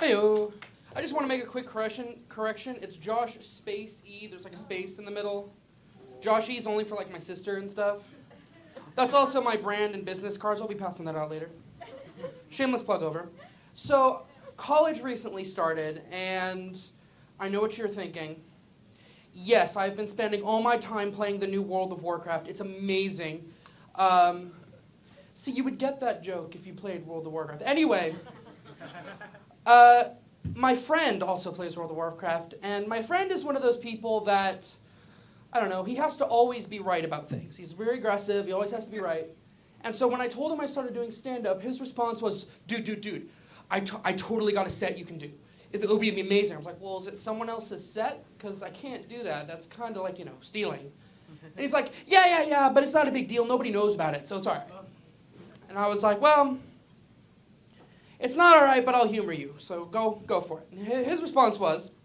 Heyo. I just want to make a quick correction. It's Josh space E. There's like a space in the middle. Josh E is only for like my sister and stuff. That's also my brand and business cards. I'll be passing that out later. Shameless plug over. So, college recently started, and I know what you're thinking. Yes, I've been spending all my time playing the new World of Warcraft. It's amazing. See, you would get that joke if you played World of Warcraft. Anyway, my friend also plays World of Warcraft, and my friend is one of those people that, I don't know, he has to always be right about things. He's very aggressive, he always has to be right. And so when I told him I started doing stand-up, his response was, dude, I totally got a set you can do. It would be amazing. I was like, well, is it someone else's set? Because I can't do that. That's kind of like, stealing. And he's like, yeah, but it's not a big deal. Nobody knows about it, so it's all right. And I was like, well, it's not all right, but I'll humor you. So go for it. And his response was,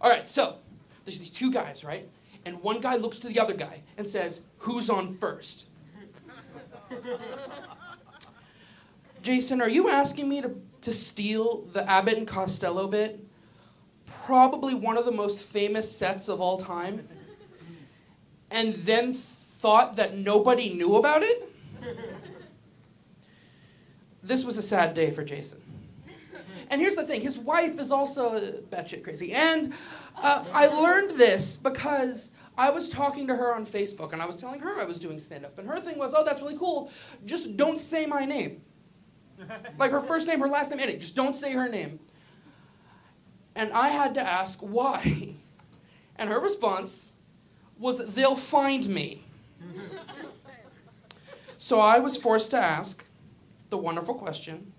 all right, so there's these two guys, right? And one guy looks to the other guy and says, who's on first? Jason, are you asking me to steal the Abbott and Costello bit? Probably one of the most famous sets of all time. And then thought that nobody knew about it? This was a sad day for Jason. And here's the thing, his wife is also batshit crazy. And I learned this because I was talking to her on Facebook, and I was telling her I was doing stand-up. And her thing was, oh, that's really cool, just don't say my name. Like her first name, her last name, anything, just don't say her name. And I had to ask why. And her response was, they'll find me. So I was forced to ask the wonderful question,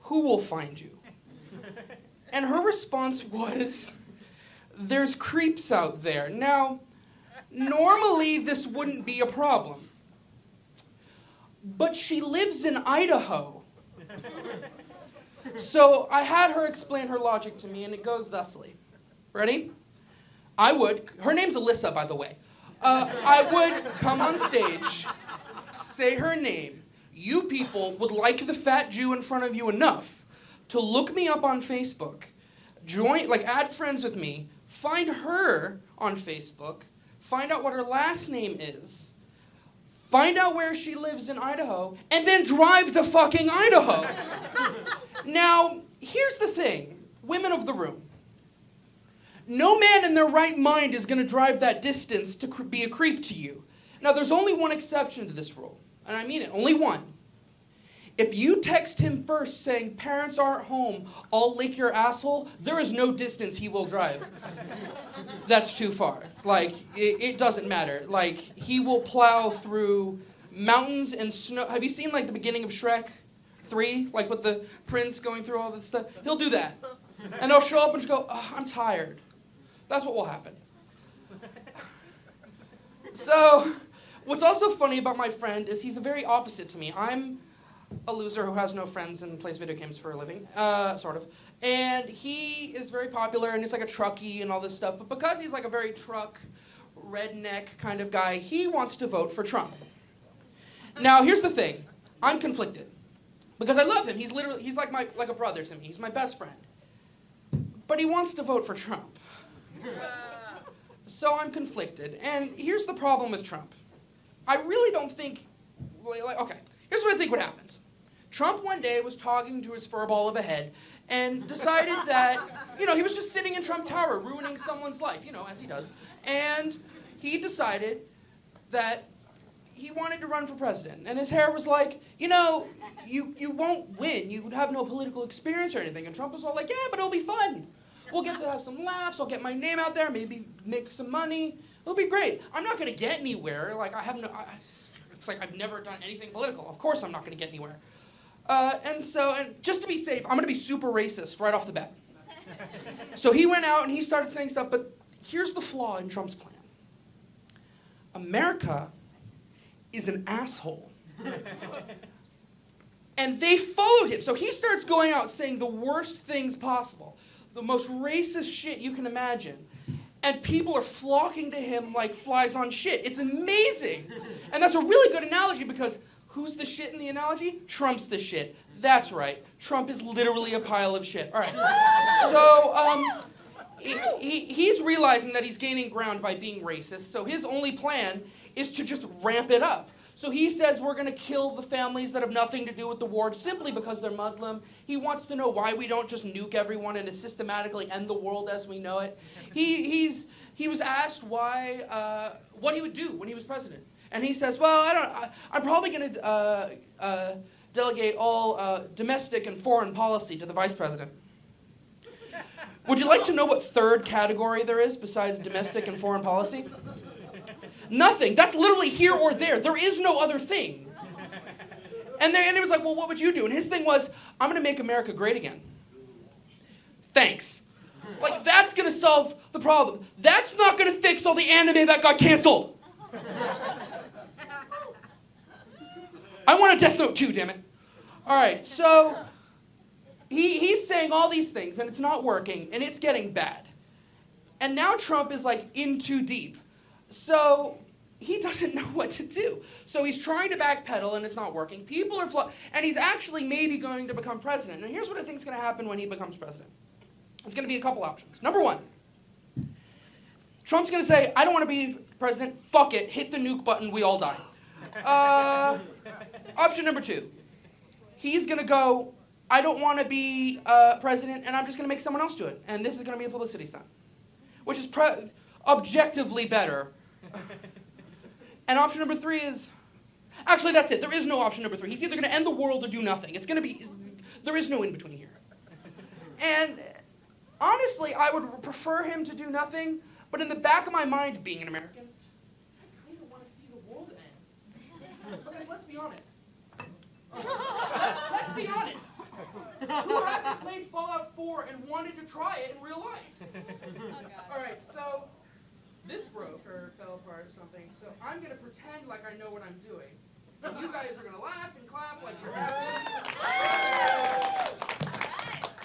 who will find you? And her response was, there's creeps out there. Now, normally this wouldn't be a problem. But she lives in Idaho. So I had her explain her logic to me, and it goes thusly. Ready? Her name's Alyssa, by the way. I would come on stage, say her name. You people would like the fat Jew in front of you enough to look me up on Facebook, add friends with me, find her on Facebook, find out what her last name is, find out where she lives in Idaho, and then drive to fucking Idaho. Now, here's the thing, women of the room. No man in their right mind is going to drive that distance to be a creep to you. Now, there's only one exception to this rule, and I mean it, only one. If you text him first saying, parents aren't home, I'll lick your asshole, there is no distance he will drive. That's too far. It doesn't matter. He will plow through mountains and snow. Have you seen, the beginning of Shrek 3? With the prince going through all this stuff? He'll do that. And he'll show up and just go, oh, I'm tired. That's what will happen. So, what's also funny about my friend is he's a very opposite to me. I'm a loser who has no friends and plays video games for a living, sort of. And he is very popular, and he's like a truckie and all this stuff. But because he's like a very truck, redneck kind of guy, he wants to vote for Trump. Now, here's the thing. I'm conflicted. Because I love him. He's like a brother to me. He's my best friend. But he wants to vote for Trump. So I'm conflicted. And here's the problem with Trump. I really don't think... Okay, here's what I think would happen. Trump one day was talking to his furball of a head and decided that, he was just sitting in Trump Tower ruining someone's life, as he does. And he decided that he wanted to run for president. And his hair was like, you won't win. You have no political experience or anything. And Trump was all like, yeah, but it'll be fun. We'll get to have some laughs. I'll get my name out there, maybe make some money. It'll be great. I'm not going to get anywhere. It's like I've never done anything political. Of course I'm not going to get anywhere. And just to be safe, I'm going to be super racist right off the bat. So he went out and he started saying stuff, but here's the flaw in Trump's plan. America is an asshole. And they followed him. So he starts going out saying the worst things possible, the most racist shit you can imagine. And people are flocking to him like flies on shit. It's amazing. And that's a really good analogy because Who's the shit in the analogy? Trump's the shit. That's right. Trump is literally a pile of shit. All right. So, he's realizing that he's gaining ground by being racist, so his only plan is to just ramp it up. So he says we're going to kill the families that have nothing to do with the war simply because they're Muslim. He wants to know why we don't just nuke everyone and systematically end the world as we know it. He was asked why what he would do when he was president. And he says, well, I'm probably going to delegate all domestic and foreign policy to the vice president. Would you like to know what third category there is besides domestic and foreign policy? Nothing. That's literally here or there. There is no other thing. And it was like, well, what would you do? And his thing was, I'm going to make America great again. Thanks. Like, that's going to solve the problem. That's not going to fix all the anime that got canceled. I want a Death Note too, damn it. All right, so he's saying all these things, and it's not working, and it's getting bad. And now Trump is, like, in too deep. So he doesn't know what to do. So he's trying to backpedal, and it's not working. People are and he's actually maybe going to become president. And here's what I think is going to happen when he becomes president. It's going to be a couple options. Number one, Trump's going to say, I don't want to be president. Fuck it. Hit the nuke button. We all die. Option number two, he's going to go, I don't want to be president, and I'm just going to make someone else do it. And this is going to be a publicity stunt, which is objectively better. And option number three is, actually that's it. There is no option number three. He's either going to end the world or do nothing. It's going to be, there is no in between here. And honestly, I would prefer him to do nothing, but in the back of my mind, being an American, I kind of want to see the world end. Because let's be honest. Let's be honest. Who hasn't played Fallout 4 and wanted to try it in real life? All right, so this broke or fell apart or something, so I'm going to pretend like I know what I'm doing. And you guys are going to laugh and clap like you're happy.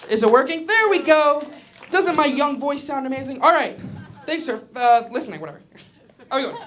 Is it working? There we go. Doesn't my young voice sound amazing? All right. Thanks for listening, whatever. How are we going?